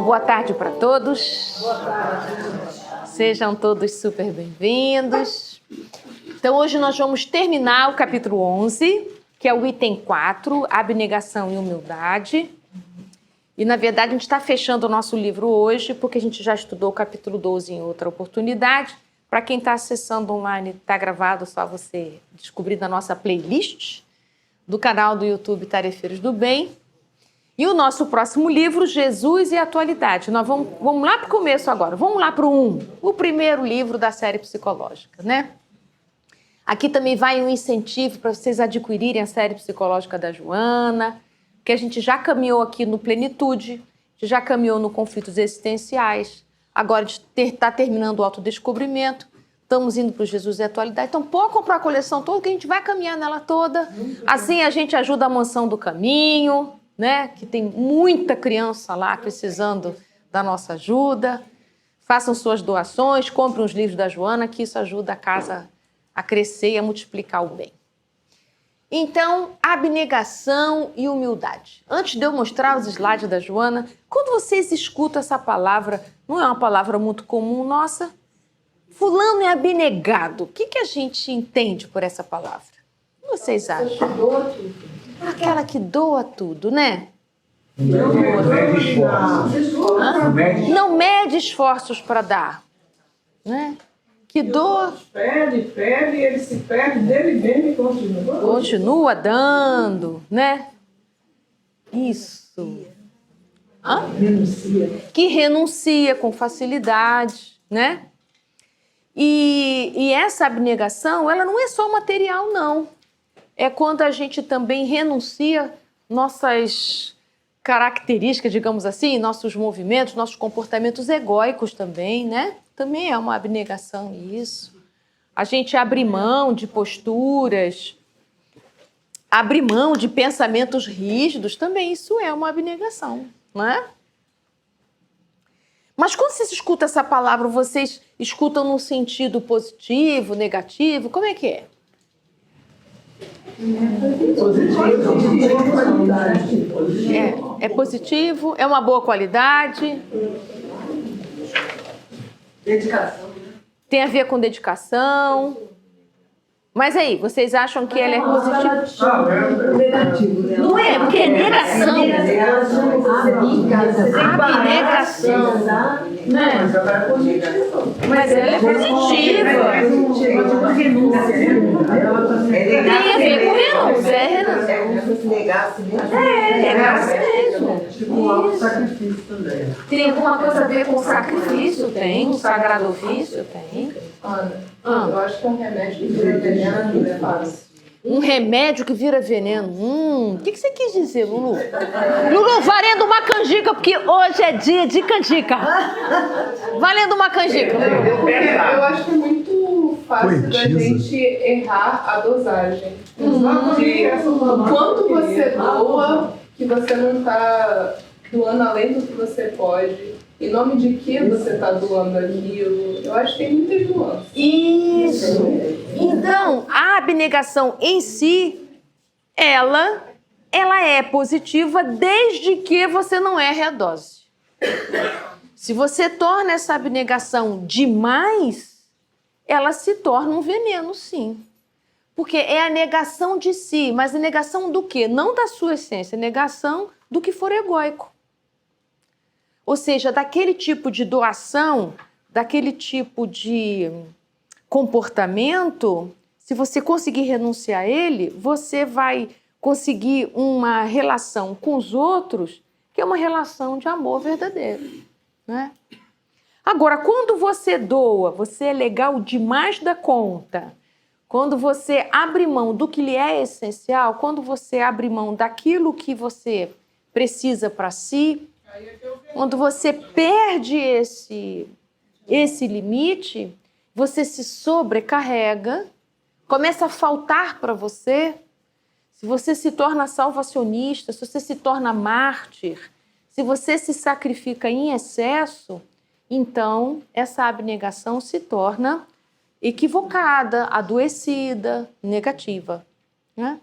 boa tarde para todos. Boa tarde. Sejam todos super bem-vindos. Então, hoje nós vamos terminar o capítulo 11, que é o item 4, abnegação e humildade. E, na verdade, a gente está fechando o nosso livro hoje, porque a gente já estudou o capítulo 12 em outra oportunidade. Para quem está acessando online, está gravado, só você descobrir na nossa playlist do canal do YouTube Tarefeiros do Bem. E o nosso próximo livro, Jesus e a Atualidade. Nós vamos lá para o começo agora. Vamos lá para o 1, o primeiro livro da série psicológica, né? Aqui também vai um incentivo para vocês adquirirem a série psicológica da Joana, que a gente já caminhou aqui no Plenitude, já caminhou no Conflitos Existenciais, agora a gente está terminando o Autodescobrimento, estamos indo para o Jesus e a Atualidade. Então, pode comprar a coleção toda, que a gente vai caminhar nela toda. Assim a gente ajuda a Mansão do Caminho, né? Que tem muita criança lá precisando da nossa ajuda. Façam suas doações, comprem os livros da Joana, que isso ajuda a casa a crescer e a multiplicar o bem. Então, abnegação e humildade. Antes de eu mostrar os slides da Joana, quando vocês escutam essa palavra, não é uma palavra muito comum nossa? Fulano é abnegado. O que a gente entende por essa palavra? O que vocês acham? Aquela que doa tudo, né? Não mede esforços para dar, né? Que doa. Pede, ele se perde dele mesmo e continua. Continua dando, né? Isso. Renuncia. Que renuncia com facilidade, né? E essa abnegação, ela não é só material, não. É quando a gente também renuncia nossas características, digamos assim, nossos movimentos, nossos comportamentos egóicos também, né? Também é uma abnegação isso. A gente abre mão de posturas, abre mão de pensamentos rígidos, também isso é uma abnegação, não é? Mas quando vocês escutam essa palavra, vocês escutam num sentido positivo, negativo? Como é que é? É positivo, é uma boa qualidade. Dedicação. Tem a ver com dedicação. Mas aí, vocês acham que ela é positiva? Negativo, né? Não é, porque é negação. Abnegação. Né? Mas ela é positiva. Tem a ver com renúncia. É renúncia. Negar-se mesmo. Tipo um auto-sacrifício também. Tem alguma coisa a ver com sacrifício? Tem. Um sagrado ofício? Tem. Eu acho que é um remédio que vira veneno é fácil. Um remédio que vira veneno. O que você quis dizer, Lulu? Lulu, valendo uma canjica, porque hoje é dia de canjica. Valendo uma canjica. Porque eu acho que é muito fácil da gente errar a dosagem. O quanto você doa, que você não está doando além do que você pode. Em nome de que você está doando aquilo? Eu acho que tem muitas nuances. Isso. Então, a abnegação em si, ela é positiva desde que você não erre a dose. Se você torna essa abnegação demais, ela se torna um veneno, sim. Porque é a negação de si, mas a negação do quê? Não da sua essência, a negação do que for egóico. Ou seja, daquele tipo de doação, daquele tipo de comportamento, se você conseguir renunciar a ele, você vai conseguir uma relação com os outros que é uma relação de amor verdadeiro, né? Agora, quando você doa, você é legal demais da conta, quando você abre mão do que lhe é essencial, quando você abre mão daquilo que você precisa para si, quando você perde esse limite, você se sobrecarrega, começa a faltar para você. Se você se torna salvacionista, se você se torna mártir, se você se sacrifica em excesso, então essa abnegação se torna equivocada, adoecida, negativa, né?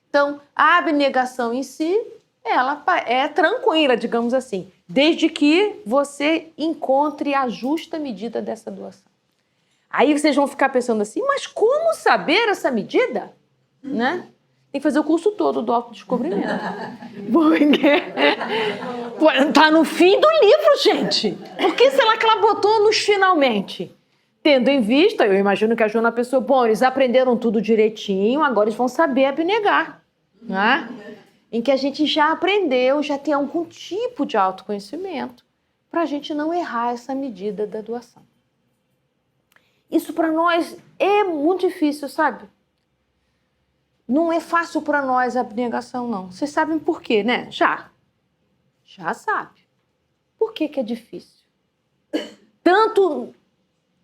Então, a abnegação em si ela é tranquila, digamos assim, desde que você encontre a justa medida dessa doação. Aí vocês vão ficar pensando assim, mas como saber essa medida? Né? Tem que fazer o curso todo do autodescobrimento. Porque tá no fim do livro, gente. Por que será que ela botou nos finalmente? Tendo em vista, eu imagino que a Joana pensou, bom, eles aprenderam tudo direitinho, agora eles vão saber abnegar. Né? Em que a gente já aprendeu, já tem algum tipo de autoconhecimento, para a gente não errar essa medida da doação. Isso para nós é muito difícil, sabe? Não é fácil para nós a abnegação, não. Vocês sabem por quê, né? Já sabe. Por que é difícil? Tanto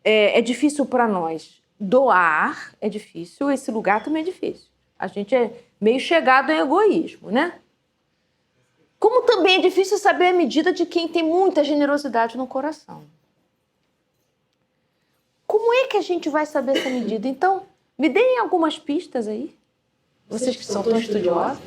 é difícil para nós doar, é difícil, esse lugar também é difícil. A gente é meio chegado em egoísmo, né? Como também é difícil saber a medida de quem tem muita generosidade no coração. Como é que a gente vai saber essa medida? Então, me deem algumas pistas aí. Vocês que são tão estudiosos.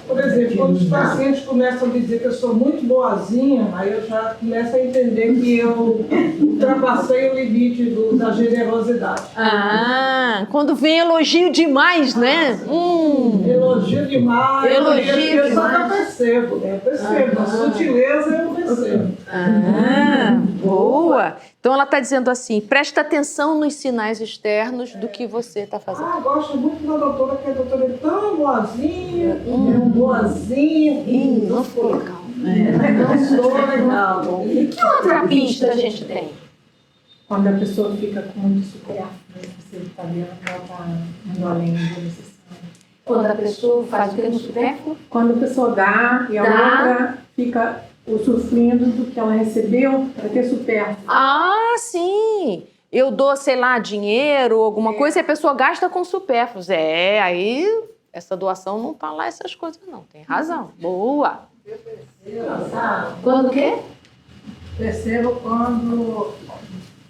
Por exemplo, quando os pacientes começam a me dizer que eu sou muito boazinha, aí eu já começo a entender que eu ultrapassei o limite da generosidade. Ah, quando vem elogio demais, né? Elogio demais. Elogio eu só percebo, né? Eu percebo. A sutileza eu percebo. Boa. Então ela está dizendo assim, presta atenção nos sinais externos do que você está fazendo. Gosto muito da doutora, que a doutora é tão boazinha, é um boazinho. Não ficou legal. Não sou legal. Que outra pista a gente tem? Quando a pessoa fica com muito supérfluo, você está vendo que ela está indo além do necessário. Quando a pessoa faz o que no supérfluo? Quando a pessoa dá e a outra fica usufruindo do que ela recebeu para ter supérfluo. Ah, sim! Eu dou, sei lá, dinheiro, alguma coisa, e a pessoa gasta com supérfluos. Aí essa doação não tá lá essas coisas, não. Tem razão. Boa! Quando o quê? Percebo quando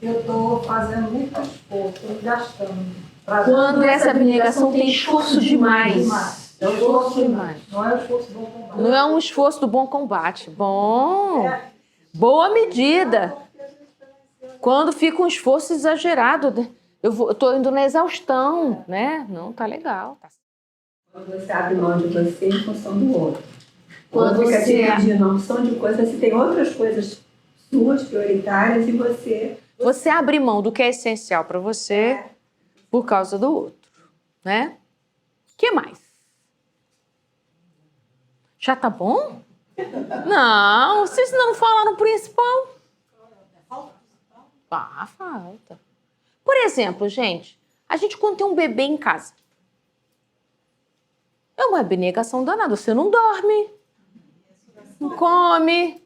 eu estou fazendo muito esforço, estou gastando. Quando essa abnegação tem esforço demais. Esforço demais. Não é o esforço do bom combate. Não é um esforço do bom combate. Bom! Boa medida. Quando fica um esforço exagerado, eu estou indo na exaustão, né? Não, tá legal. Quando você abre mão de você em função do outro. Quando Quando fica você dividindo a função de coisas, você tem outras coisas suas, prioritárias, e você... Você abre mão do que é essencial para você por causa do outro, né? O que mais? Já tá bom? Não, vocês não falaram o principal. Falta. Por exemplo, gente, a gente quando tem um bebê em casa, é uma abnegação danada. Você não dorme, não come,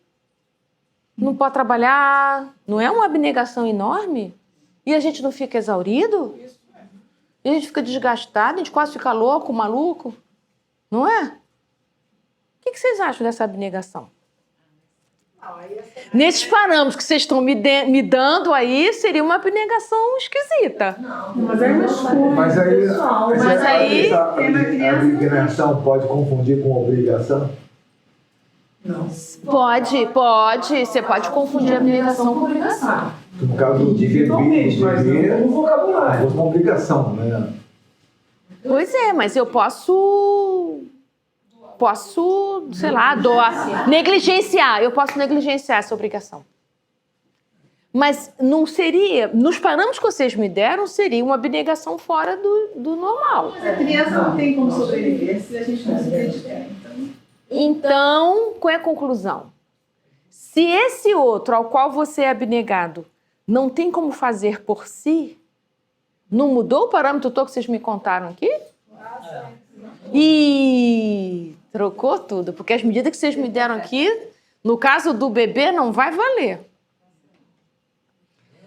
não pode trabalhar. Não é uma abnegação enorme? E a gente não fica exaurido? E a gente fica desgastado, a gente quase fica louco, maluco. Não é? O que vocês acham dessa abnegação? Nesses parâmetros que vocês estão me dando aí, seria uma abnegação esquisita. Mas é uma escolha. Mas aí a abnegação pode confundir com obrigação? Não. Pode. Você pode confundir a abnegação com obrigação. No caso de beber, Um vocabulário. fosse uma obrigação, né? Pois é, mas eu posso, sei lá, negligenciar. Eu posso negligenciar essa obrigação. Mas não seria, nos parâmetros que vocês me deram, seria uma abnegação fora do normal. A criança não tem como sobreviver se a gente não se dedicar. Então, qual é a conclusão? Se esse outro ao qual você é abnegado não tem como fazer por si, não mudou o parâmetro todo que vocês me contaram aqui? E trocou tudo, porque as medidas que vocês me deram aqui, no caso do bebê, não vai valer.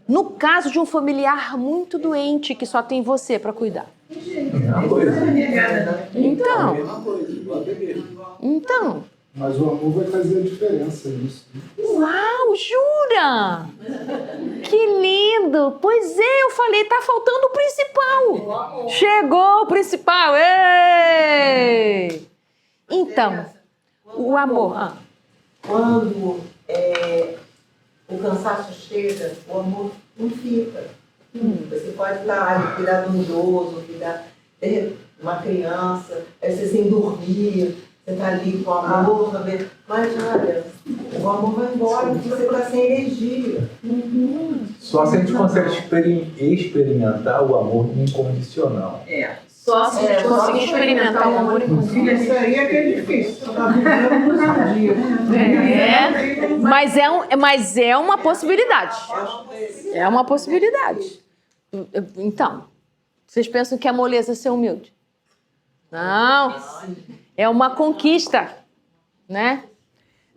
No caso de um familiar muito doente que só tem você para cuidar. Então. Mas o amor vai fazer a diferença nisso. Uau, jura? Que lindo! Pois é, eu falei, tá faltando o principal. Chegou o principal. Ei! Então, o amor. Quando o cansaço chega, o amor não fica. Você pode estar ali, cuidar de um idoso, cuidar de uma criança, aí você sem dormir, você está ali com amor, mas olha, o amor vai embora porque você está sem energia. Só se a gente consegue experimentar o amor incondicional. Só se a gente conseguir experimentar o amor incondicional. Isso aí é que é difícil. Tá vivendo nos dias. Mas é uma possibilidade. É uma possibilidade. Então, vocês pensam que a moleza é ser humilde? Não. É uma conquista, né?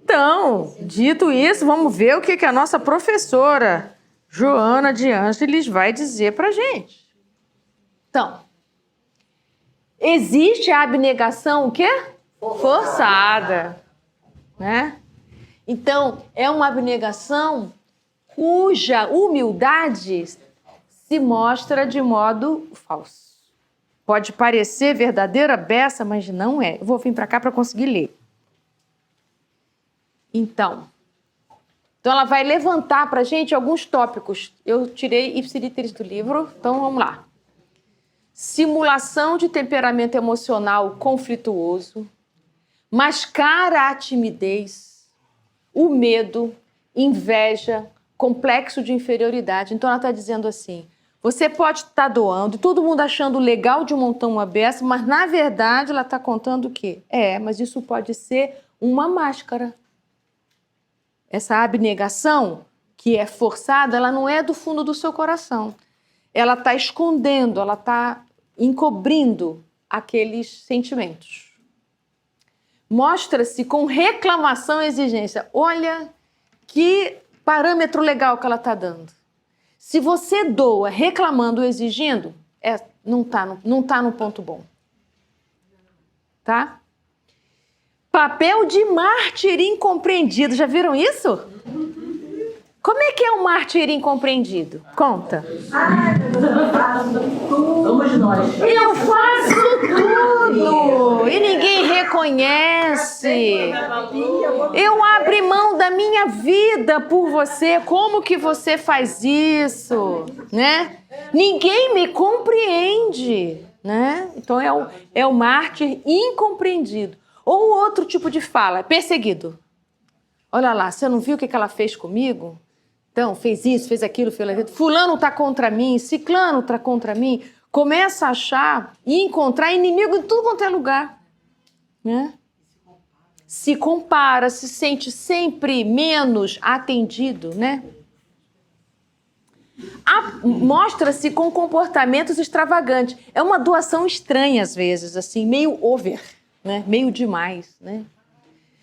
Então, dito isso, vamos ver o que a nossa professora Joana de Ângeles vai dizer pra gente. Então, existe a abnegação o quê? Forçada, né? Então, é uma abnegação cuja humildade se mostra de modo falso. Pode parecer verdadeira beça, mas não é. Eu vou vir para cá para conseguir ler. Então, ela vai levantar para a gente alguns tópicos. Eu tirei ipsilíteres do livro, então vamos lá. Simulação de temperamento emocional conflituoso, mascara a timidez, o medo, inveja, complexo de inferioridade. Então ela está dizendo assim, você pode estar doando, todo mundo achando legal de um montão uma beça, mas na verdade ela está contando o quê? Mas isso pode ser uma máscara. Essa abnegação que é forçada, ela não é do fundo do seu coração. Ela está escondendo, ela está encobrindo aqueles sentimentos. Mostra-se com reclamação e exigência. Olha que parâmetro legal que ela está dando. Se você doa reclamando ou exigindo, não tá no ponto bom. Tá? Papel de mártir incompreendido. Já viram isso? Como é que é um mártir incompreendido? Conta. Somos nós. Eu faço tudo e ninguém reconhece. Eu abro mão da minha vida por você. Como que você faz isso? Né? Ninguém me compreende. Né? Então é o mártir incompreendido. Ou outro tipo de fala, perseguido. Olha lá, você não viu o que ela fez comigo? Então, fez isso, fez aquilo, fez aquilo. Fulano está contra mim, ciclano está contra mim. Começa a achar e encontrar inimigo em tudo quanto é lugar. Né? Se compara, se sente sempre menos atendido, né? Mostra-se com comportamentos extravagantes. É uma doação estranha, às vezes, assim, meio over, né? Meio demais, né?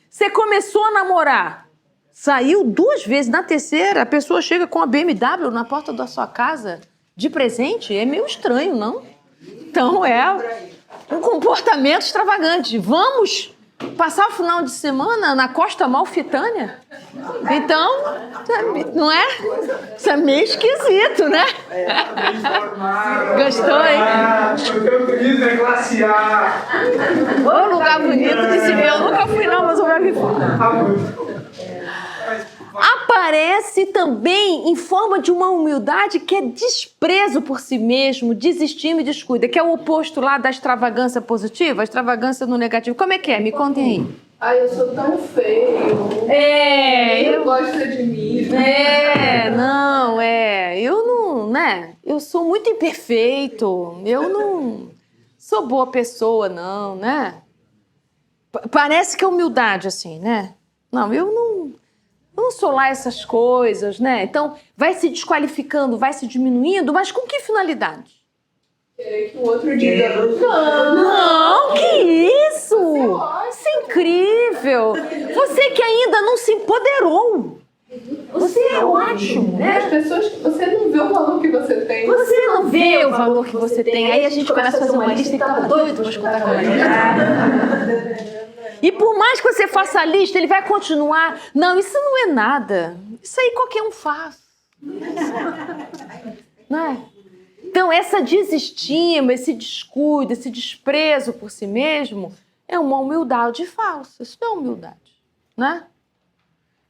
Você começou a namorar, saiu 2 vezes, na terceira a pessoa chega com a BMW na porta da sua casa de presente, é meio estranho, não? Então é um comportamento extravagante. Vamos passar o final de semana na Costa Amalfitânia? Então, não é? Isso é meio esquisito, né? Gostou, hein? Eu quis é classe A. Ô, lugar bonito, disse eu nunca fui não, mas eu já vi fora. Aparece também em forma de uma humildade que é desprezo por si mesmo, desestima e descuida, que é o oposto lá da extravagância positiva, a extravagância no negativo. Como é que é? Me contem aí. Eu sou tão feio. Ninguém gosta de mim. Eu não, né? Eu sou muito imperfeito, eu não sou boa pessoa, não, né? Parece que é humildade, assim, né? Não, eu não sou lá essas coisas, né? Então, vai se desqualificando, vai se diminuindo, mas com que finalidade? Querer que o outro diga, não, que isso? Isso é incrível. Você que ainda não se empoderou. Você é ótimo, né? As pessoas, você não vê o valor que você tem. Você não vê o valor que você tem. Aí a gente começa a fazer uma lista e tá doido pra escutar aquela lista. E por mais que você faça a lista, ele vai continuar. Não, isso não é nada. Isso aí qualquer um faz. Não é? Então, essa desestima, esse descuido, esse desprezo por si mesmo é uma humildade falsa. Isso não é humildade, né?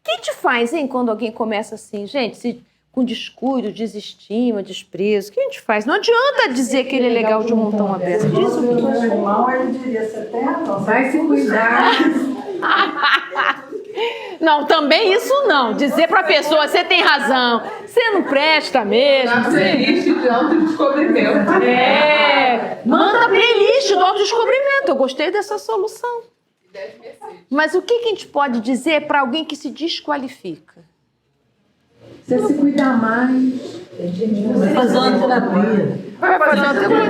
O que te faz, hein, quando alguém começa assim, gente, com descuido, desestima, desprezo, o que a gente faz? Não adianta dizer que ele é legal de montar uma peça. Diz o Meu irmão, ele diria, você tem razão, vai se cuidar. Não, também isso não. Dizer pra pessoa, você tem razão, você não presta mesmo. Na playlist de autodescobrimento. Manda a playlist do autodescobrimento. Eu gostei dessa solução. Mas o que a gente pode dizer para alguém que se desqualifica? Você se cuidar mais. Vai fazer uma terapia. Vai fazer uma terapia.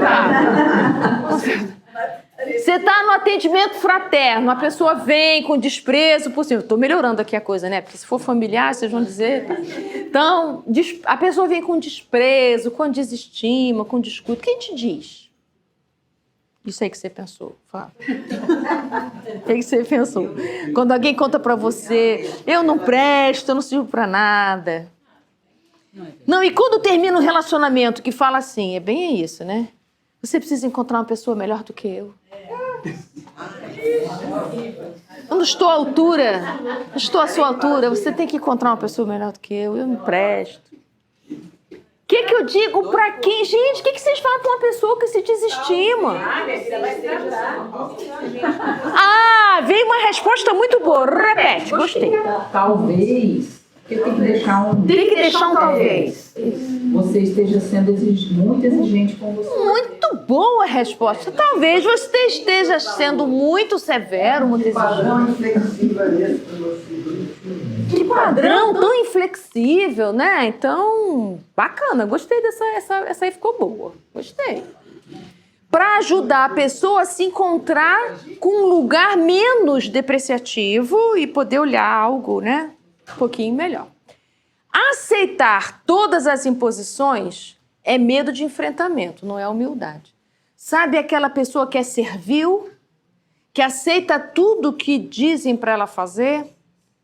Você está no atendimento fraterno, a pessoa vem com desprezo por cima. Estou melhorando aqui a coisa, né? Porque se for familiar, vocês vão dizer. Tá? Então, a pessoa vem com desprezo, com desestima, com descuido. Quem te diz? Isso aí que você pensou. Fala. O que você pensou? Quando alguém conta para você, eu não presto, eu não sirvo para nada. Não, e quando termina um relacionamento que fala assim, é bem isso, né? Você precisa encontrar uma pessoa melhor do que eu. Eu não estou à altura, não estou à sua altura. Você tem que encontrar uma pessoa melhor do que eu não presto. O que eu digo pra quem? Gente, o que vocês falam pra uma pessoa que se desestima? Ah, veio uma resposta muito boa. Repete, gostei. Talvez, eu tenho que deixar um... Tem que deixar um talvez. Você esteja sendo muito exigente com você. Muito boa a resposta. Talvez você esteja sendo muito severo, muito exigente. Que padrão tão inflexível, né? Então, bacana. Gostei dessa. Essa aí ficou boa. Gostei. Para ajudar a pessoa a se encontrar com um lugar menos depreciativo e poder olhar algo, né? Um pouquinho melhor. Aceitar todas as imposições é medo de enfrentamento, não é humildade. Sabe aquela pessoa que é servil, que aceita tudo que dizem para ela fazer,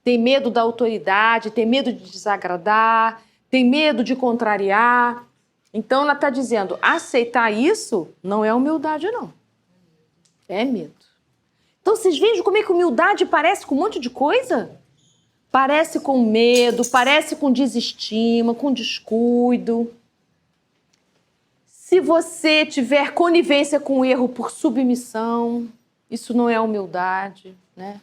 tem medo da autoridade, tem medo de desagradar, tem medo de contrariar. Então ela está dizendo, aceitar isso não é humildade, não. É medo. Então vocês vejam como é que humildade parece com um monte de coisa? Parece com medo, parece com desestima, com descuido. Se você tiver conivência com o erro por submissão, isso não é humildade, né?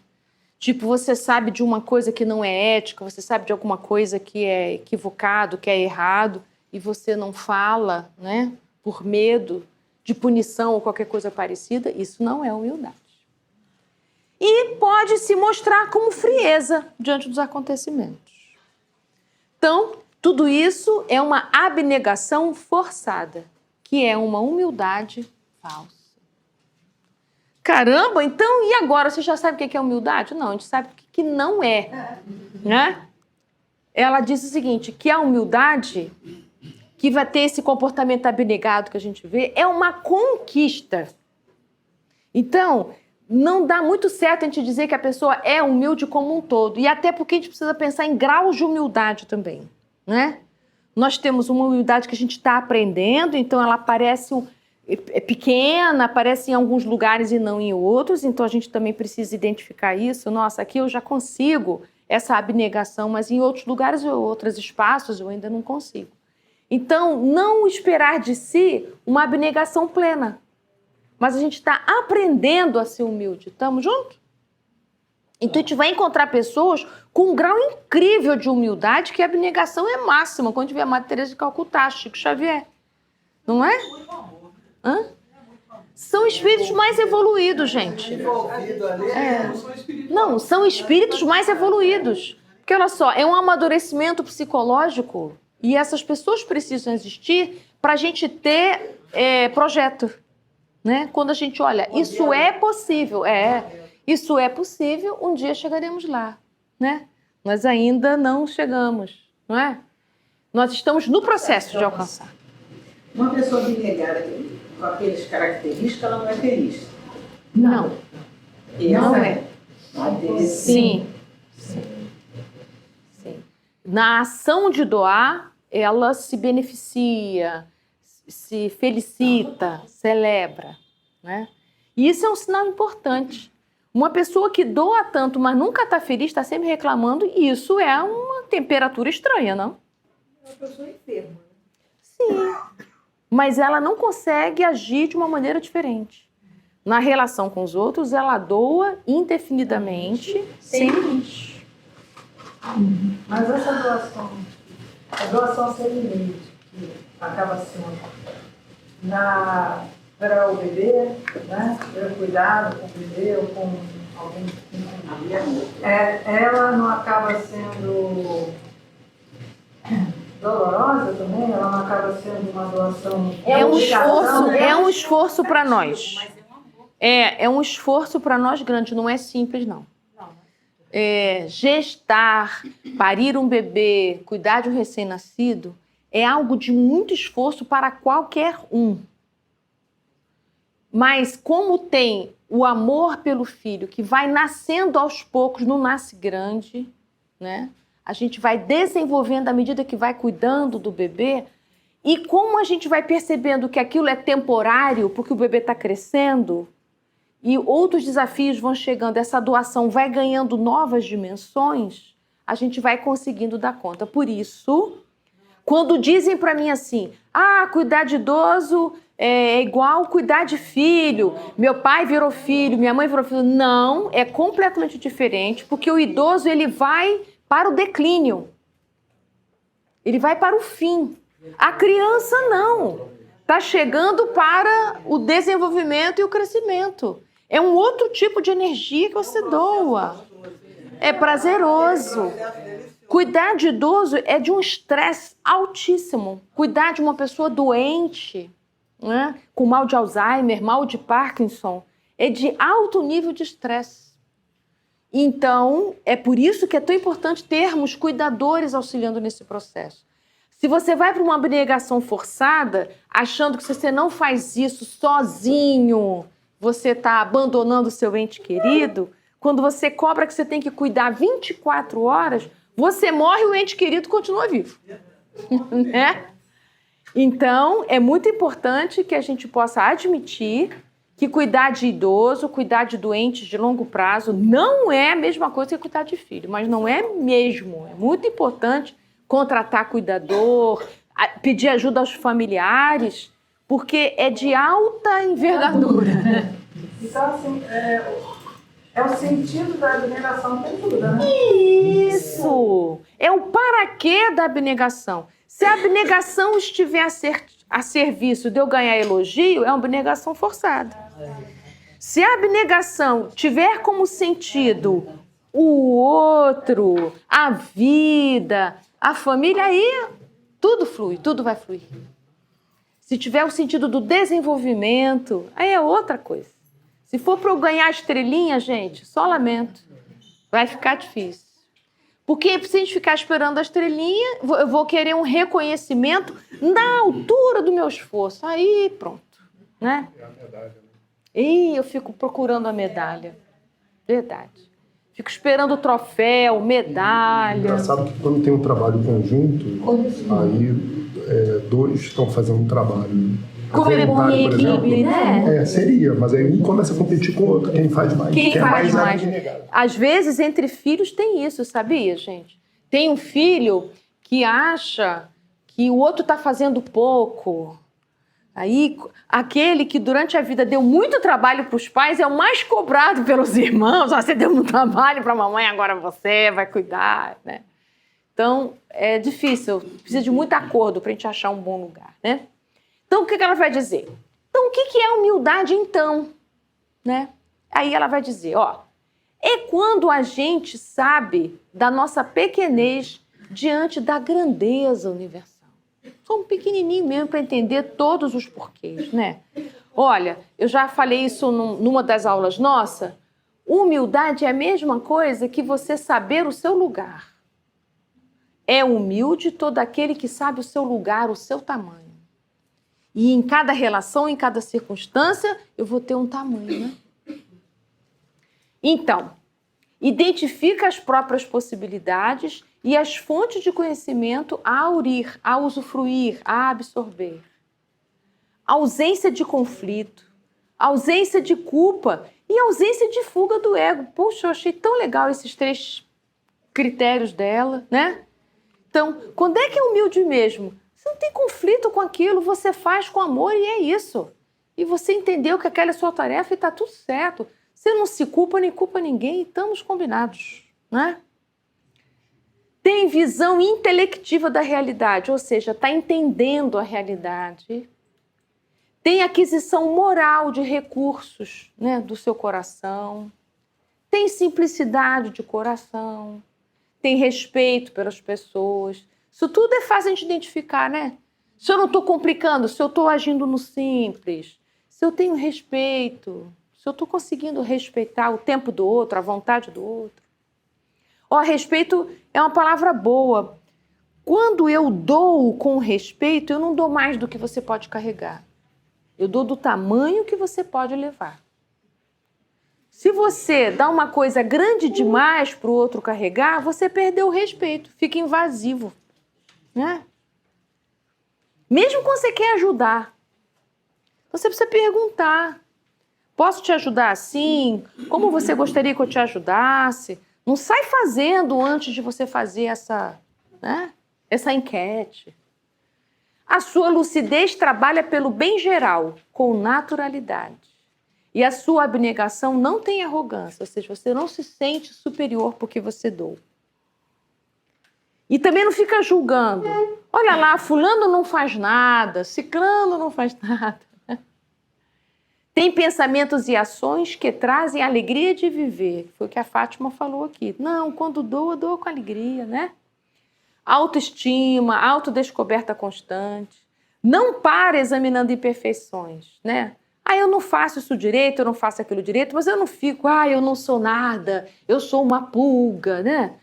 Tipo, você sabe de uma coisa que não é ética, você sabe de alguma coisa que é equivocado, que é errado, e você não fala, né? Por medo de punição ou qualquer coisa parecida, isso não é humildade. E pode se mostrar como frieza diante dos acontecimentos. Então, tudo isso é uma abnegação forçada, que é uma humildade falsa. Caramba, então, e agora? Você já sabe o que é humildade? Não, a gente sabe o que não é, né? Ela diz o seguinte, que a humildade, que vai ter esse comportamento abnegado que a gente vê, é uma conquista. Então, não dá muito certo a gente dizer que a pessoa é humilde como um todo. E até porque a gente precisa pensar em graus de humildade também, né? Nós temos uma humildade que a gente está aprendendo, então ela parece pequena, aparece em alguns lugares e não em outros, então a gente também precisa identificar isso. Nossa, aqui eu já consigo essa abnegação, mas em outros lugares ou outros espaços eu ainda não consigo. Então, não esperar de si uma abnegação plena. Mas a gente está aprendendo a ser humilde. Estamos juntos? Então, a gente vai encontrar pessoas com um grau incrível de humildade, que a abnegação é máxima. Quando a gente vê a Madre Teresa de Calcutá, Chico Xavier. Não é? Hã? São espíritos mais evoluídos, gente. Não, são espíritos mais evoluídos. Porque, olha só, é um amadurecimento psicológico e essas pessoas precisam existir para a gente ter projeto. Né? Quando a gente olha, isso é possível, isso é possível, um dia chegaremos lá, né? Nós ainda não chegamos, não é? Nós estamos no processo de alcançar. Uma pessoa abnegada com aquelas características, ela não é feliz. Não. Não é. Sim. Na ação de doar, ela se beneficia, se felicita, celebra, né? E isso é um sinal importante, Uma pessoa que doa tanto, mas nunca está feliz, está sempre reclamando, isso é uma temperatura estranha, não? É uma pessoa enferma. Sim. Mas ela não consegue agir de uma maneira diferente. Na relação com os outros, ela doa indefinidamente, sem limite. Mas essa doação, a doação sem limite, que acaba sendo para o bebê, né? Para cuidado com o bebê ou com alguém que não queria, ela não acaba sendo dolorosa também? Ela não acaba sendo uma doação? É um esforço para nós. É um esforço para nós grande, não é simples, não. Gestar, parir um bebê, cuidar de um recém-nascido, é algo de muito esforço para qualquer um. Mas como tem o amor pelo filho, que vai nascendo aos poucos, não nasce grande, né? A gente vai desenvolvendo à medida que vai cuidando do bebê, e como a gente vai percebendo que aquilo é temporário, porque o bebê está crescendo, e outros desafios vão chegando, essa doação vai ganhando novas dimensões, a gente vai conseguindo dar conta. Por isso, quando dizem para mim assim, cuidar de idoso é igual cuidar de filho, meu pai virou filho, minha mãe virou filho, não, é completamente diferente, porque o idoso ele vai para o declínio, ele vai para o fim. A criança não, está chegando para o desenvolvimento e o crescimento. É um outro tipo de energia que você doa. É prazeroso. Cuidar de idoso é de um estresse altíssimo. Cuidar de uma pessoa doente, né, com mal de Alzheimer, mal de Parkinson, é de alto nível de estresse. Então, é por isso que é tão importante termos cuidadores auxiliando nesse processo. Se você vai para uma abnegação forçada, achando que se você não faz isso sozinho, você está abandonando o seu ente querido, quando você cobra que você tem que cuidar 24 horas, você morre e o ente querido continua vivo. Né? Então, é muito importante que a gente possa admitir que cuidar de idoso, cuidar de doentes de longo prazo, não é a mesma coisa que cuidar de filho, mas não é mesmo. É muito importante contratar cuidador, pedir ajuda aos familiares, porque é de alta envergadura. Então, assim, é o sentido da abnegação que ajuda, né? Isso! É o para quê da abnegação. Se a abnegação estiver a serviço de eu ganhar elogio, é uma abnegação forçada. Se a abnegação tiver como sentido o outro, a vida, a família, aí tudo flui, tudo vai fluir. Se tiver o sentido do desenvolvimento, aí é outra coisa. Se for para eu ganhar estrelinha, gente, só lamento. Vai ficar difícil. Porque se a gente ficar esperando a estrelinha, eu vou querer um reconhecimento na altura do meu esforço. Aí pronto, né? É a medalha, né? E eu fico procurando a medalha. Verdade. Fico esperando o troféu, medalha. Engraçado que quando tem um trabalho conjunto, aí dois estão fazendo um trabalho. Como é bom em equipe, né? Seria, mas aí um começa a competir com o outro. Quem faz mais? Quem faz mais? Abnegado. Às vezes, entre filhos, tem isso, sabia, gente? Tem um filho que acha que o outro está fazendo pouco. Aí, aquele que durante a vida deu muito trabalho para os pais é o mais cobrado pelos irmãos. Você deu um trabalho para a mamãe, agora você vai cuidar, né? Então, é difícil. Precisa de muito acordo para a gente achar um bom lugar, né? Então, o que ela vai dizer? Então, o que é humildade, então? Né? Aí ela vai dizer, é quando a gente sabe da nossa pequenez diante da grandeza universal. Sou um pequenininho mesmo para entender todos os porquês, né? Olha, eu já falei isso numa das aulas nossa. Humildade é a mesma coisa que você saber o seu lugar. É humilde todo aquele que sabe o seu lugar, o seu tamanho. E em cada relação, em cada circunstância, eu vou ter um tamanho, né? Então, identifica as próprias possibilidades e as fontes de conhecimento a aurir, a usufruir, a absorver. Ausência de conflito, ausência de culpa E ausência de fuga do ego. Puxa, eu achei tão legal esses 3 critérios dela, né? Então, quando é que é humilde mesmo? Você não tem conflito com aquilo, você faz com amor e é isso. E você entendeu que aquela é a sua tarefa e está tudo certo. Você não se culpa nem culpa ninguém e estamos combinados, né? Tem visão intelectiva da realidade, ou seja, está entendendo a realidade. Tem aquisição moral de recursos, né, do seu coração. Tem simplicidade de coração. Tem respeito pelas pessoas. Isso tudo é fácil de identificar, né? Se eu não estou complicando, se eu estou agindo no simples, se eu tenho respeito, se eu estou conseguindo respeitar o tempo do outro, a vontade do outro. Respeito é uma palavra boa. Quando eu dou com respeito, eu não dou mais do que você pode carregar. Eu dou do tamanho que você pode levar. Se você dá uma coisa grande demais para o outro carregar, você perdeu o respeito, fica invasivo, né? Mesmo quando você quer ajudar, você precisa perguntar: posso te ajudar assim? Como você gostaria que eu te ajudasse? Não sai fazendo antes de você fazer essa enquete. A sua lucidez trabalha pelo bem geral, com naturalidade. E a sua abnegação não tem arrogância, ou seja, você não se sente superior porque você doa. E também não fica julgando. Olha lá, fulano não faz nada, ciclano não faz nada. Tem pensamentos e ações que trazem alegria de viver. Foi o que a Fátima falou aqui. Não, quando doa com alegria, né? Autoestima, autodescoberta constante. Não para examinando imperfeições, né? Eu não faço isso direito, eu não faço aquilo direito, mas eu não fico, eu não sou nada, eu sou uma pulga, né?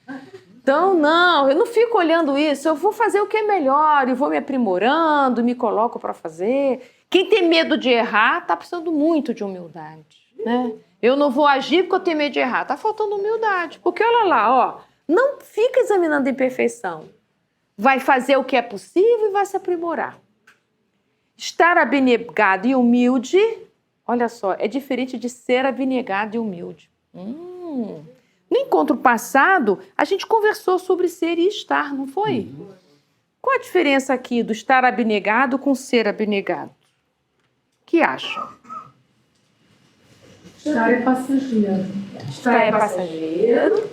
Então, não, eu não fico olhando isso, eu vou fazer o que é melhor e vou me aprimorando, me coloco para fazer. Quem tem medo de errar está precisando muito de humildade, né? Eu não vou agir porque eu tenho medo de errar. Está faltando humildade. Porque olha lá, não fica examinando a imperfeição. Vai fazer o que é possível e vai se aprimorar. Estar abnegado e humilde, olha só, é diferente de ser abnegado e humilde. No encontro passado, a gente conversou sobre ser e estar, não foi? Qual a diferença aqui do estar abnegado com ser abnegado? O que acham? Estar é passageiro. Estar é passageiro.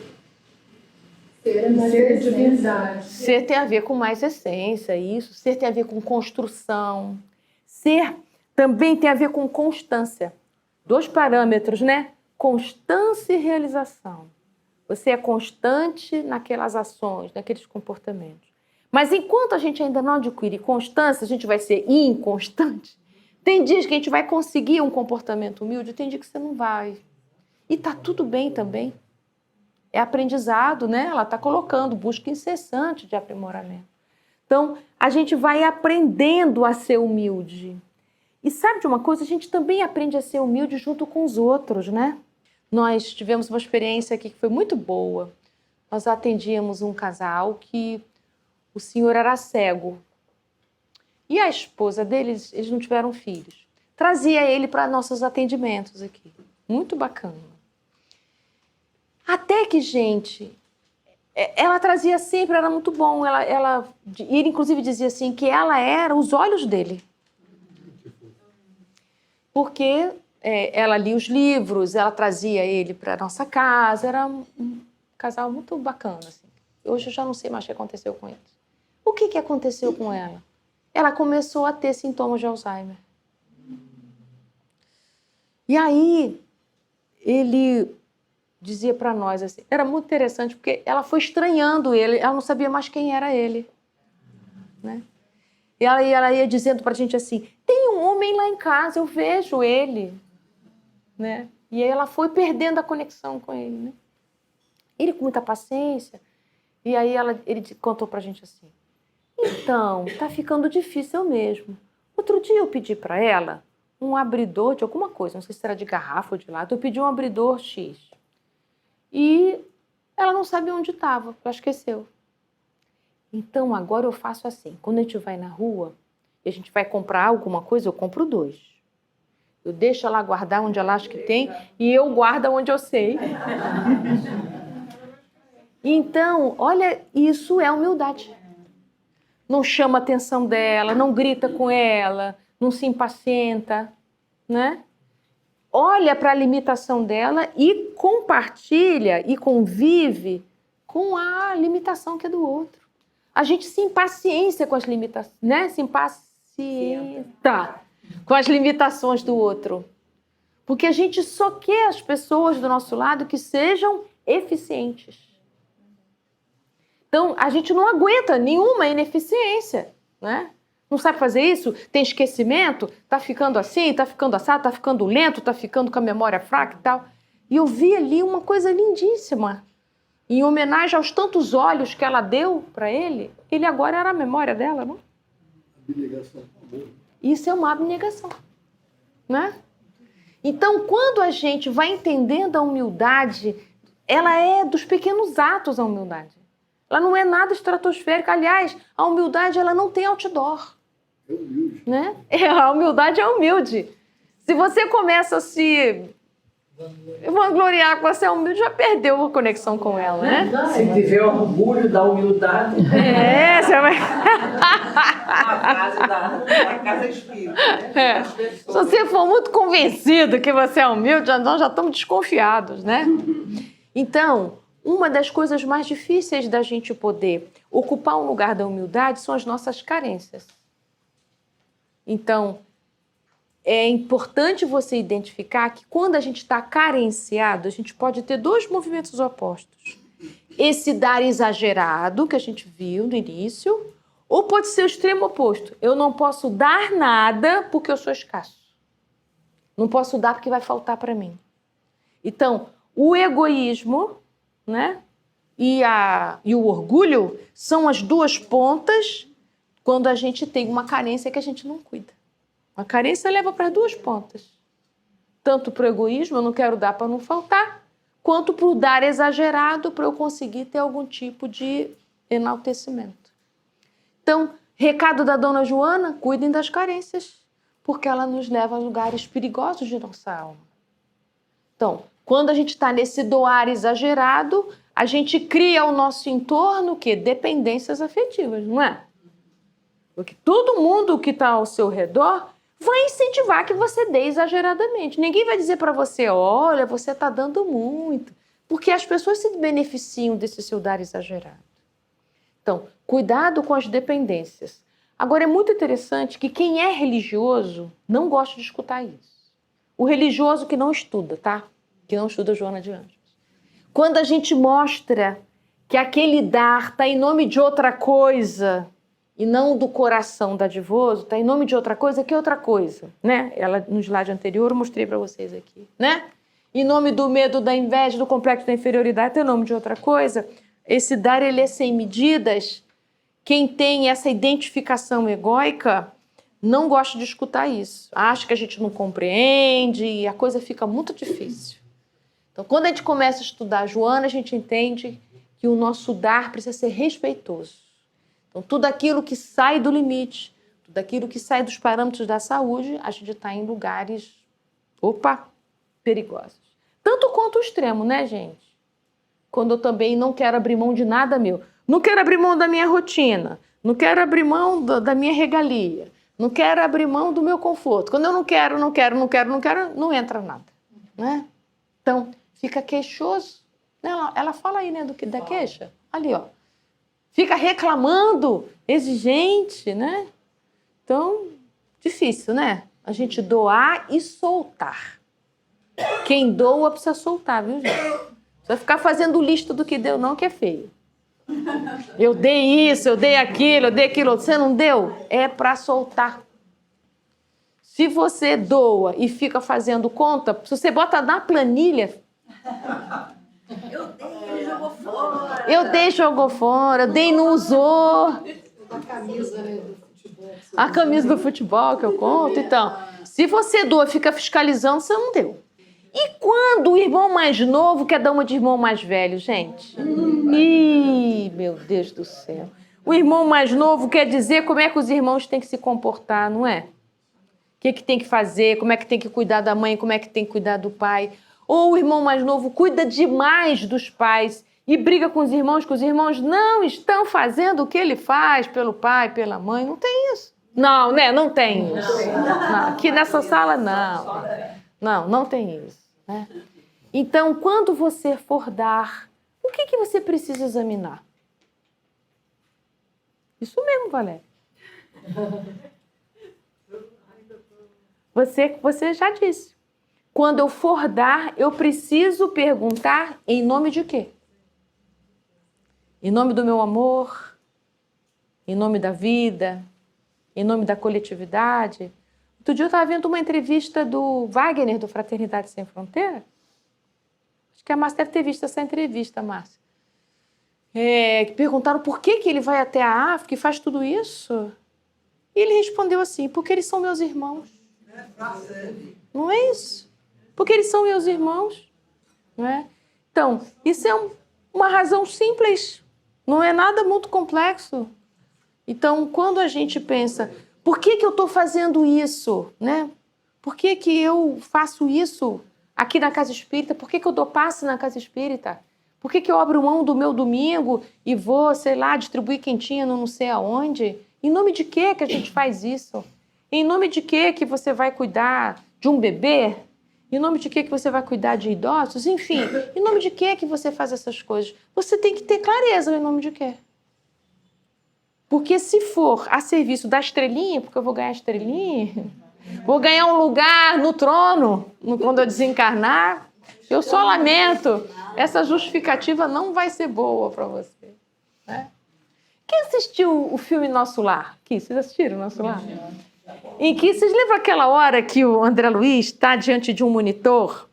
Ser de verdade. Ser tem a ver com mais essência, isso. Ser tem a ver com construção. Ser também tem a ver com constância. 2 parâmetros, né? Constância e realização. Você é constante naquelas ações, naqueles comportamentos. Mas enquanto a gente ainda não adquire constância, a gente vai ser inconstante. Tem dias que a gente vai conseguir um comportamento humilde, tem dia que você não vai. E tá tudo bem também. É aprendizado, né? Ela está colocando busca incessante de aprimoramento. Então, a gente vai aprendendo a ser humilde. E sabe de uma coisa? A gente também aprende a ser humilde junto com os outros, né? Nós tivemos uma experiência aqui que foi muito boa. Nós atendíamos um casal que o senhor era cego. E a esposa deles, eles não tiveram filhos. Trazia ele para nossos atendimentos aqui. Muito bacana. Até que, gente, ela trazia sempre, era muito bom. Ele, inclusive, dizia assim, que ela era os olhos dele. Porque ela lia os livros, ela trazia ele para a nossa casa. Era um casal muito bacana. Assim. Hoje eu já não sei mais o que aconteceu com eles. O que aconteceu com ela? Ela começou a ter sintomas de Alzheimer. E aí, ele dizia para nós assim, era muito interessante, porque ela foi estranhando ele, ela não sabia mais quem era ele. Né? E ela ia dizendo para a gente assim, tem um homem lá em casa, eu vejo ele. Né? E aí ela foi perdendo a conexão com ele. Né? Ele com muita paciência, e aí ele contou para a gente assim, então, tá ficando difícil mesmo. Outro dia eu pedi para ela um abridor de alguma coisa, não sei se era de garrafa ou de lata, eu pedi um abridor X. E ela não sabia onde estava, ela esqueceu. Então, agora eu faço assim, quando a gente vai na rua e a gente vai comprar alguma coisa, eu compro 2. Eu deixo ela guardar onde ela acha que tem e eu guardo onde eu sei. Então, olha, isso é humildade. Não chama a atenção dela, não grita com ela, não se impacienta, né? Olha para a limitação dela e compartilha e convive com a limitação que é do outro. A gente se impaciência com as limitações, né? Se impacienta com as limitações do outro. Porque a gente só quer as pessoas do nosso lado que sejam eficientes. Então, a gente não aguenta nenhuma ineficiência, né? Não sabe fazer isso? Tem esquecimento? Tá ficando assim, tá ficando assado, tá ficando lento, tá ficando com a memória fraca e tal. E eu vi ali uma coisa lindíssima. Em homenagem aos tantos olhos que ela deu para ele, ele agora era a memória dela, não? Abnegação. Isso é uma abnegação, né? Então, quando a gente vai entendendo a humildade, ela é dos pequenos atos, a humildade. Ela não é nada estratosférica. Aliás, a humildade ela não tem outdoor. É humilde. Né? A humildade é humilde. Se você começa a se vangloriar que você é humilde, já perdeu a conexão com ela, né? Se tiver orgulho da humildade. Você vai... A casa espírita, né? Se você for muito convencido que você é humilde, nós já estamos desconfiados, né? Então, uma das coisas mais difíceis da gente poder ocupar um lugar da humildade são as nossas carências. Então, é importante você identificar que quando a gente está carenciado, a gente pode ter dois movimentos opostos. Esse dar exagerado, que a gente viu no início, ou pode ser o extremo oposto. Eu não posso dar nada porque eu sou escasso. Não posso dar porque vai faltar para mim. Então, o egoísmo, né, e o orgulho são as duas pontas quando a gente tem uma carência que a gente não cuida. A carência leva para as duas pontas. Tanto para o egoísmo, eu não quero dar para não faltar, quanto para o dar exagerado para eu conseguir ter algum tipo de enaltecimento. Então, recado da Dona Joana, cuidem das carências, porque ela nos leva a lugares perigosos de nossa alma. Então, quando a gente está nesse doar exagerado, a gente cria ao nosso entorno o quê? Dependências afetivas, não é? Porque todo mundo que está ao seu redor vai incentivar que você dê exageradamente. Ninguém vai dizer para você, olha, você está dando muito. Porque as pessoas se beneficiam desse seu dar exagerado. Então, cuidado com as dependências. Agora, é muito interessante que quem é religioso não gosta de escutar isso. O religioso que não estuda, tá? Que não estuda Joana de Ângeles. Quando a gente mostra que aquele dar está em nome de outra coisa e não do coração dadivoso, está em nome de outra coisa, que outra coisa, né? Ela, no slide anterior, eu mostrei para vocês aqui, né? Em nome do medo, da inveja, do complexo da inferioridade, está em nome de outra coisa. Esse dar, ele é sem medidas. Quem tem essa identificação egóica não gosta de escutar isso. Acha que a gente não compreende e a coisa fica muito difícil. Então, quando a gente começa a estudar a Joana, a gente entende que o nosso dar precisa ser respeitoso. Então, tudo aquilo que sai do limite, tudo aquilo que sai dos parâmetros da saúde, a gente está em lugares, perigosos. Tanto quanto o extremo, né, gente? Quando eu também não quero abrir mão de nada meu. Não quero abrir mão da minha rotina, não quero abrir mão da minha regalia, não quero abrir mão do meu conforto. Quando eu não quero, não entra nada, né? Então, fica queixoso. Ela fala aí, né, da queixa. Ali, ó. Fica reclamando, exigente, né? Então, difícil, né? A gente doar e soltar. Quem doa precisa soltar, viu, gente? Você vai ficar fazendo lista do que deu, não, que é feio. Eu dei isso, eu dei aquilo, Você não deu? É para soltar. Se você doa e fica fazendo conta, se você bota na planilha... Eu dei, jogou fora. Eu dei, jogou fora. Eu dei, não usou. A camisa, né, do futebol. A camisa do futebol que eu conto. Então, se você doa e fica fiscalizando, você não deu. E quando o irmão mais novo quer dar uma de irmão mais velho, gente? Ih, meu Deus do céu. O irmão mais novo quer dizer como é que os irmãos têm que se comportar, não é? que tem que fazer, como é que tem que cuidar da mãe, como é que tem que cuidar do pai. Ou o irmão mais novo cuida demais dos pais e briga com os irmãos, que os irmãos não estão fazendo o que ele faz pelo pai, pela mãe. Não tem isso. Não, né? Não tem isso. Não, aqui nessa sala, não. Não tem isso. Né? Então, quando você for dar, o que você precisa examinar? Isso mesmo, Valéria. Você já disse. Quando eu for dar, eu preciso perguntar em nome de quê? Em nome do meu amor? Em nome da vida? Em nome da coletividade? Outro dia eu estava vendo uma entrevista do Wagner, do Fraternidade Sem Fronteira. Acho que a Márcia deve ter visto essa entrevista, Márcia. Que perguntaram por que ele vai até a África e faz tudo isso. E ele respondeu assim, porque eles são meus irmãos. Não é isso? Porque eles são meus irmãos. Não é? Então, isso é uma razão simples. Não é nada muito complexo. Então, quando a gente pensa, por que eu estou fazendo isso? Né? Por que eu faço isso aqui na Casa Espírita? Por que eu dou passe na Casa Espírita? Por que eu abro mão do meu domingo e vou, sei lá, distribuir quentinha no não sei aonde? Em nome de que a gente faz isso? Em nome de que você vai cuidar de um bebê? Em nome de que você vai cuidar de idosos? Enfim, em nome de que você faz essas coisas? Você tem que ter clareza em nome de quê? Porque se for a serviço da estrelinha, porque eu vou ganhar estrelinha, vou ganhar um lugar no trono quando eu desencarnar, eu só lamento. Essa justificativa não vai ser boa para você. Né? Quem assistiu o filme Nosso Lar? Vocês assistiram Nosso Lar? Em que, vocês lembram aquela hora que o André Luiz está diante de um monitor?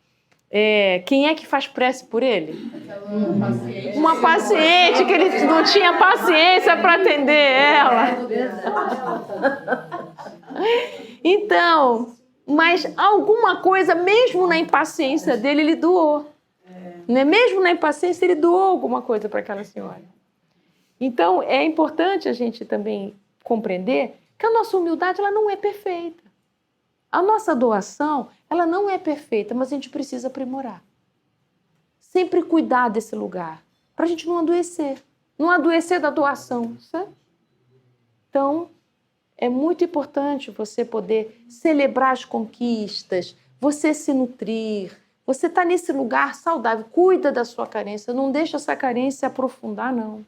Quem é que faz prece por ele? Uma paciente, que ele não tinha paciência para atender ela. Então, mas alguma coisa, mesmo na impaciência dele, ele doou. Né? Mesmo na impaciência, ele doou alguma coisa para aquela senhora. Então, é importante a gente também compreender que a nossa humildade ela não é perfeita. A nossa doação ela não é perfeita, mas a gente precisa aprimorar. Sempre cuidar desse lugar, para a gente não adoecer. Não adoecer da doação, certo? Então, é muito importante você poder celebrar as conquistas, você se nutrir, você está nesse lugar saudável, cuida da sua carência, não deixa essa carência aprofundar, não.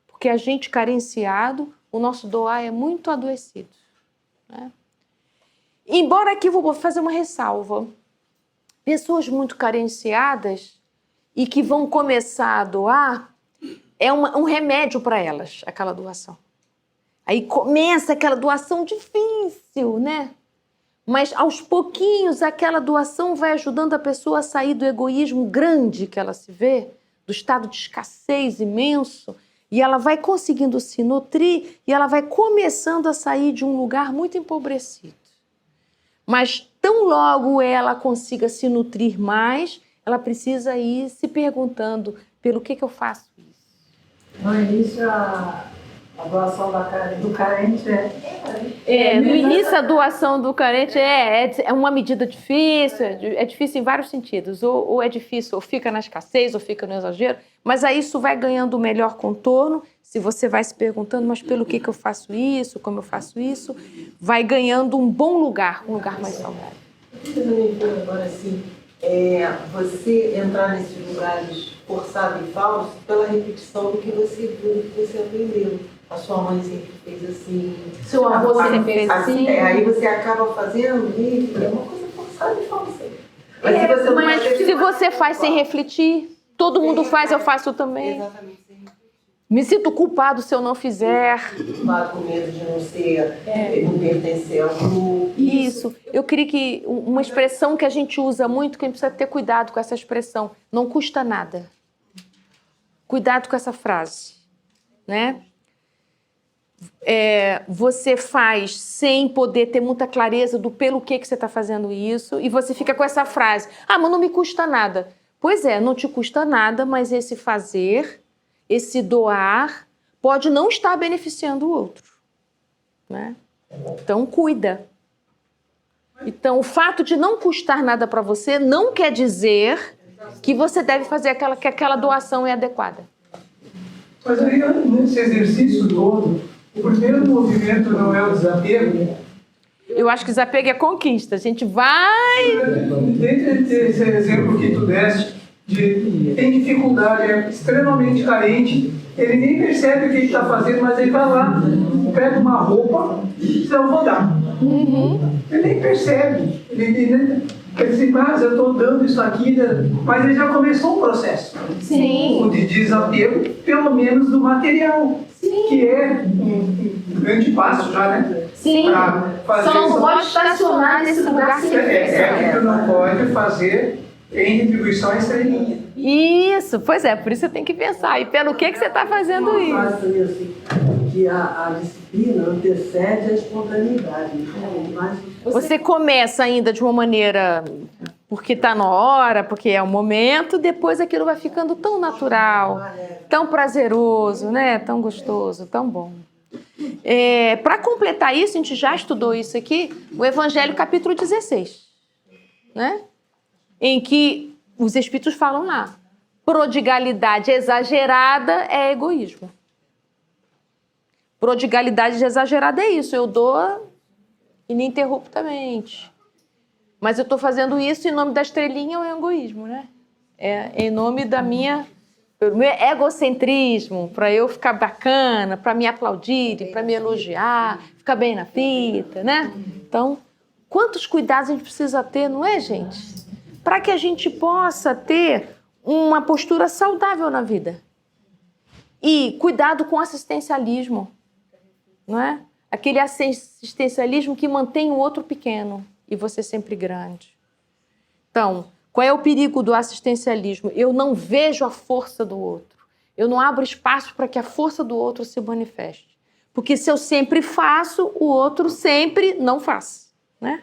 Porque a gente carenciado, o nosso doar é muito adoecido. Né? Embora aqui eu vou fazer uma ressalva. Pessoas muito carenciadas e que vão começar a doar, é um remédio para elas, aquela doação. Aí começa aquela doação difícil, né? Mas aos pouquinhos aquela doação vai ajudando a pessoa a sair do egoísmo grande que ela se vê, do estado de escassez imenso, e ela vai conseguindo se nutrir e ela vai começando a sair de um lugar muito empobrecido. Mas tão logo ela consiga se nutrir mais, ela precisa ir se perguntando pelo que eu faço isso. No início, a doação do carente no início a doação do carente é uma medida difícil, é difícil em vários sentidos. Ou é difícil, ou fica na escassez, ou fica no exagero, mas aí isso vai ganhando um melhor contorno, se você vai se perguntando, mas pelo que eu faço isso, como eu faço isso, vai ganhando um bom lugar, um lugar mais saudável. Agora, assim, você entrar nesses lugares forçado e falso pela repetição do que você viu, do que você aprendeu. A sua mãe sempre fez assim. Seu avô sempre fez assim. Aí você acaba fazendo e é uma coisa forçada e falsa. Mas se você faz sem refletir, todo mundo faz, eu faço também. Exatamente. Me sinto culpado se eu não fizer. Culpado com medo de não ser, não pertencer ao grupo. Isso. Eu queria que uma expressão que a gente usa muito, que a gente precisa ter cuidado com essa expressão, não custa nada. Cuidado com essa frase, né? Você faz sem poder ter muita clareza do pelo que você está fazendo isso, e você fica com essa frase, mas não me custa nada. Pois é, não te custa nada, mas esse fazer, esse doar, pode não estar beneficiando o outro. Né? Então, cuida. Então, o fato de não custar nada para você não quer dizer que você deve fazer que aquela doação é adequada. Mas aí, nesse exercício todo, o primeiro movimento não é o desapego? Eu acho que desapego é conquista. A gente vai... Dentro desse exemplo que tu deste, de tem dificuldade, é extremamente carente, ele nem percebe o que ele está fazendo, mas ele vai lá, pega uma roupa e diz, eu vou dar. Ele nem percebe. Ele diz, mas eu estou dando isso aqui, mas ele já começou um processo. Sim. O de desapego, pelo menos do material. Sim. Que é um grande passo já, né? Sim. Fazer só não pode estacionar nesse lugar sem que tu não pode fazer em retribuição à estrelinha. Isso, pois é, por isso você tem que pensar. E pelo que você está fazendo isso? Uma frase também assim, que a disciplina antecede a espontaneidade. Você começa ainda de uma maneira porque está na hora, porque é o momento, depois aquilo vai ficando tão natural, tão prazeroso, né? Tão gostoso, tão bom. Para completar isso, a gente já estudou isso aqui, o Evangelho capítulo 16, né? Em que os Espíritos falam lá, prodigalidade exagerada é egoísmo. Prodigalidade exagerada é isso, eu dou ininterruptamente. Mas eu estou fazendo isso em nome da estrelinha ou é egoísmo, né? É em nome do meu egocentrismo, para eu ficar bacana, para me aplaudirem, para me elogiar, ficar bem na fita, né? Então, quantos cuidados a gente precisa ter, não é, gente? Para que a gente possa ter uma postura saudável na vida. E cuidado com o assistencialismo, não é? Aquele assistencialismo que mantém o outro pequeno e você sempre grande. Então, qual é o perigo do assistencialismo? Eu não vejo a força do outro. Eu não abro espaço para que a força do outro se manifeste. Porque se eu sempre faço, o outro sempre não faz, né?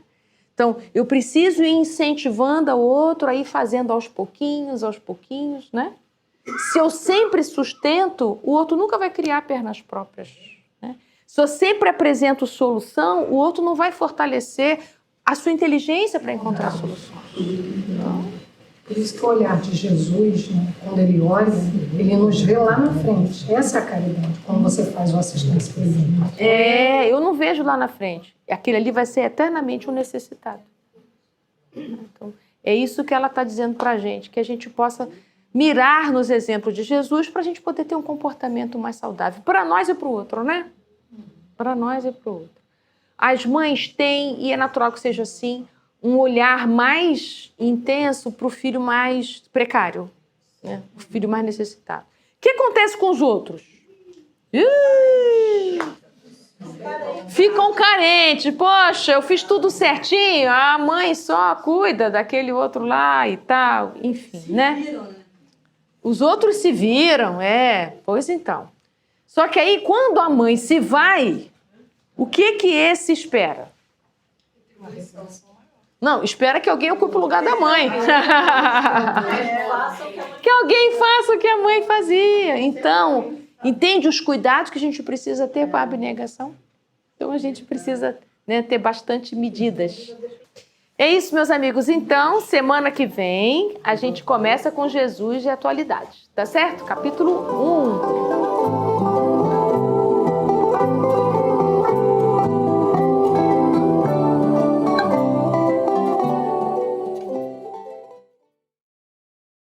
Então, eu preciso ir incentivando o outro a ir fazendo aos pouquinhos, né? Se eu sempre sustento, o outro nunca vai criar pernas próprias, né? Se eu sempre apresento solução, o outro não vai fortalecer a sua inteligência para encontrar soluções. Por isso que o olhar de Jesus, né, quando ele olha, ele nos vê lá na frente. Essa é a caridade, quando você faz o assistência presente. Eu não vejo lá na frente. Aquele ali vai ser eternamente um necessitado. Então, é isso que ela está dizendo para a gente, que a gente possa mirar nos exemplos de Jesus para a gente poder ter um comportamento mais saudável. Para nós e para o outro, né? Para nós e para o outro. As mães têm, e é natural que seja assim, um olhar mais intenso para o filho mais precário, né? O filho mais necessitado. O que acontece com os outros? Ficam carentes. Poxa, eu fiz tudo certinho, a mãe só cuida daquele outro lá e tal, enfim, né? Os outros se viram, pois então. Só que aí, quando a mãe se vai, o que esse espera? Não, espera que alguém ocupe o lugar da mãe. Que alguém faça o que a mãe fazia. Então, entende os cuidados que a gente precisa ter com a abnegação? Então, a gente precisa, né, ter bastante medidas. É isso, meus amigos. Então, semana que vem, a gente começa com Jesus e atualidade. Tá certo? Capítulo 1.